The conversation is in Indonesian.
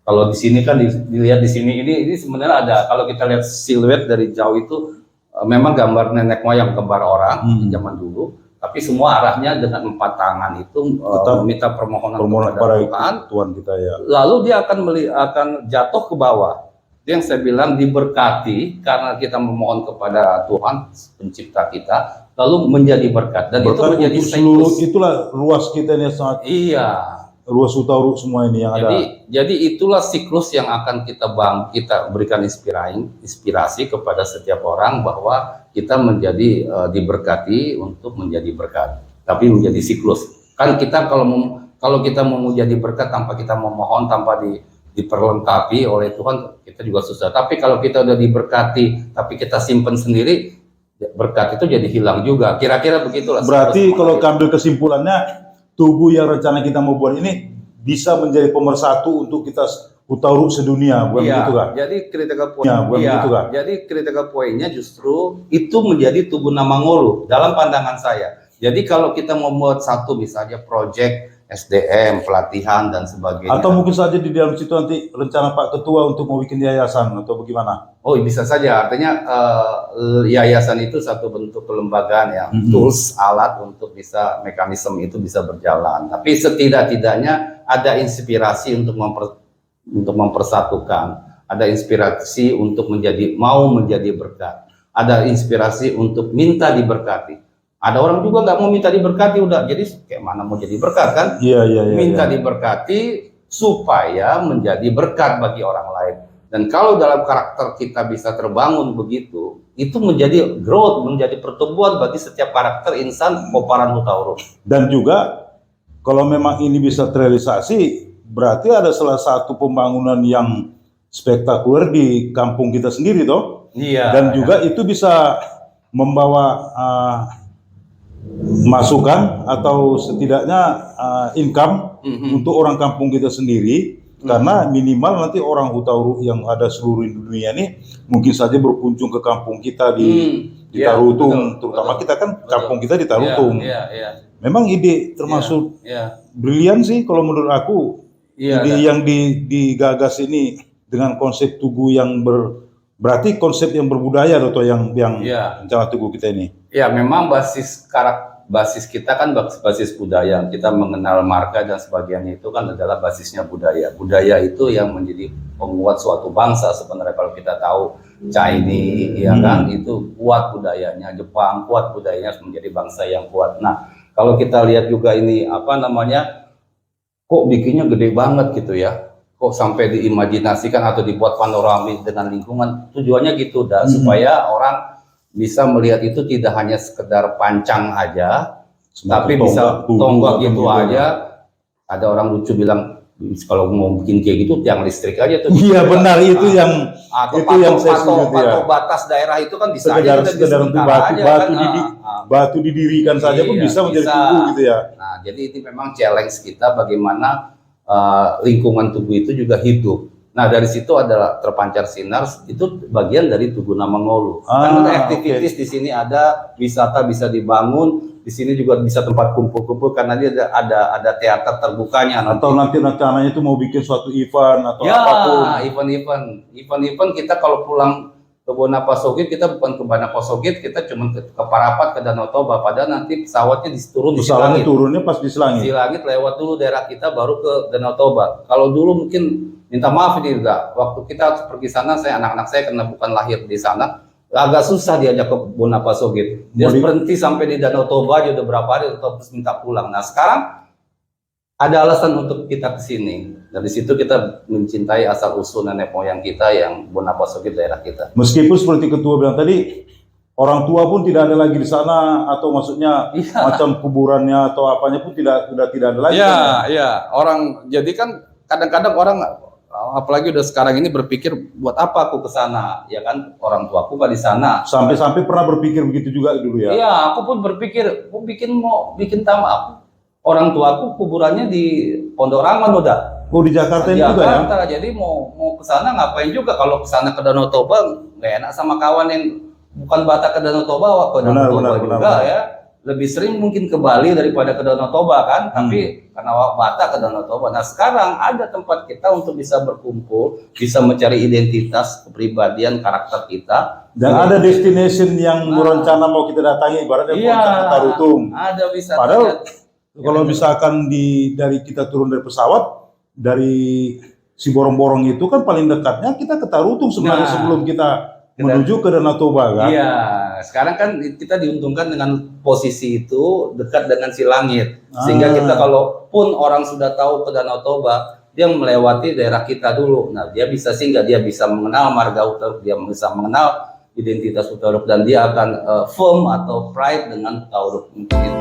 Kalau di sini kan dilihat di sini ini sebenarnya ada, kalau kita lihat siluet dari jauh itu memang gambar nenek moyang, gambar orang di zaman dulu, tapi semua arahnya dengan 4 tangan itu meminta permohonan kepada Tuhan kita ya. Lalu dia akan jatuh ke bawah. Itu yang saya bilang diberkati karena kita memohon kepada Tuhan pencipta kita, lalu menjadi berkat, dan berkat itu menjadi seluruh, itulah ruas kita ini sangat. Iya. Ruas utara semua ini yang ada. Jadi itulah siklus yang akan kita berikan inspirasi kepada setiap orang bahwa kita menjadi diberkati untuk menjadi berkat. Tapi menjadi siklus. Kan kita kalau kita mau menjadi berkat tanpa kita memohon, tanpa diperlengkapi oleh Tuhan, kita juga susah. Tapi kalau kita udah diberkati tapi kita simpen sendiri, berkat itu jadi hilang juga. Kira-kira begitulah. Berarti kalau ambil kesimpulannya, tubuh yang rencana kita mau buat ini bisa menjadi pemersatu untuk kita utauru sedunia, bukan begitu kan? Jadi critical point-nya justru itu menjadi tubuh Namangolo dalam pandangan saya. Jadi kalau kita mau buat satu misalnya project SDM, pelatihan dan sebagainya. Atau mungkin saja di dalam situ nanti rencana Pak Ketua untuk mau bikin yayasan atau bagaimana? Oh, bisa saja. Artinya yayasan itu satu bentuk kelembagaan ya, tools, alat untuk bisa mekanisme itu bisa berjalan. Tapi setidak-tidaknya ada inspirasi untuk mempersatukan, ada inspirasi untuk mau menjadi berkat, ada inspirasi untuk minta diberkati. Ada orang juga nggak mau minta diberkati, udah jadi kayak mana mau jadi berkat kan? Iya. Minta diberkati supaya menjadi berkat bagi orang lain. Dan kalau dalam karakter kita bisa terbangun begitu, itu menjadi growth, menjadi pertumbuhan bagi setiap karakter insan Koparan Hutauru. Dan juga kalau memang ini bisa terrealisasi, berarti ada salah satu pembangunan yang spektakuler di kampung kita sendiri toh. Iya. Dan juga itu bisa membawa masukan atau setidaknya income untuk orang kampung kita sendiri, karena minimal nanti orang Hutauru yang ada seluruh dunia ini mungkin saja berkunjung ke kampung kita di Tarutung, terutama kita kan kampung kita di Tarutung. Memang ide termasuk brilian sih kalau menurut aku. Ide yang digagas ini dengan konsep tugu yang berarti konsep yang berbudaya atau yang rencana tugu kita ini. Ya, memang basis kita kan basis budaya. Kita mengenal marga dan sebagainya itu kan adalah basisnya budaya. Budaya itu yang menjadi penguat suatu bangsa sebenarnya. Kalau kita tahu Chinese ya kan, itu kuat budayanya, Jepang kuat budayanya menjadi bangsa yang kuat. Nah, kalau kita lihat juga ini kok bikinnya gede banget gitu ya. Kok sampai diimajinasikan atau dibuat panoramik dengan lingkungan, tujuannya gitu supaya orang bisa melihat itu tidak hanya sekedar pancang aja, tapi bisa tonggak gitu aja. Ada orang lucu bilang kalau mau bikin kayak gitu tiang listrik aja tuh. Iya benar, itu yang saya setuju ya. Batas daerah itu kan bisa sekedar untuk batu didirikan saja pun bisa menjadi tugu gitu ya. Nah, jadi ini memang challenge kita bagaimana lingkungan tugu itu juga hidup. Nah, dari situ adalah terpancar sinar, itu bagian dari Tugu Namangolo. Karena aktivitas di sini ada, wisata bisa dibangun, di sini juga bisa tempat kumpul-kumpul karena dia ada teater terbukanya. Atau nanti rencananya itu mau bikin suatu event atau apapun. Event kita kalau pulang ke Bonapasogit, kita bukan ke Bonapasogit, kita cuma ke Parapat, ke Danau Toba. Padahal nanti pesawatnya turun di Silangit. Turunnya pas di Silangit. Silangit lewat dulu daerah kita, baru ke Danau Toba. Kalau dulu mungkin minta maaf ini juga, waktu kita pergi sana, anak-anak saya karena bukan lahir di sana, agak susah diajak ke Bonapasogit. Dia berhenti sampai di Danau Toba aja udah berapa hari, terus minta pulang. Nah sekarang ada alasan untuk kita ke sini. Dari situ kita mencintai asal usul nenek moyang kita yang Bonapasogit daerah kita. Meskipun seperti ketua bilang tadi, orang tua pun tidak ada lagi di sana, atau maksudnya macam kuburannya atau apanya pun sudah tidak ada lagi. Iya. Orang jadi kan kadang-kadang orang apalagi udah sekarang ini berpikir buat apa aku ke sana, ya kan, orang tuaku gak di sana. Sampai pernah berpikir begitu juga dulu ya. Iya, aku pun berpikir mau bikin taman. Orang tuaku kuburannya di Pondok Rangon udah. Oh, di Jakarta ini juga ya. Jadi mau ke sana ngapain juga, kalau ke sana ke Danau Toba nggak enak sama kawan yang bukan Batak ke Danau Toba, ke Danau Toba juga ya. lebih sering mungkin ke Bali daripada ke Danau Toba kan, tapi karena Batak ke Danau Toba. Nah sekarang ada tempat kita untuk bisa berkumpul, bisa mencari identitas, kepribadian, karakter kita. Dan ada destination yang rencana mau kita datangi, ibaratnya Puncak Ketarutung. Ada wisata. Padahal kalau misalkan dari kita turun dari pesawat, dari si Borong-Borong itu kan paling dekatnya kita ke Tarutung sebenarnya sebelum kita menuju ke Danau Toba kan. Iya, sekarang kan kita diuntungkan dengan posisi itu dekat dengan si langit. Sehingga kita kalaupun orang sudah tahu ke Danau Toba, dia melewati daerah kita dulu. Nah, dia bisa singgah, dia bisa mengenal marga Huta, dia bisa mengenal identitas Huta Uruk, dan dia akan firm atau pride dengan Huta Uruk mungkin.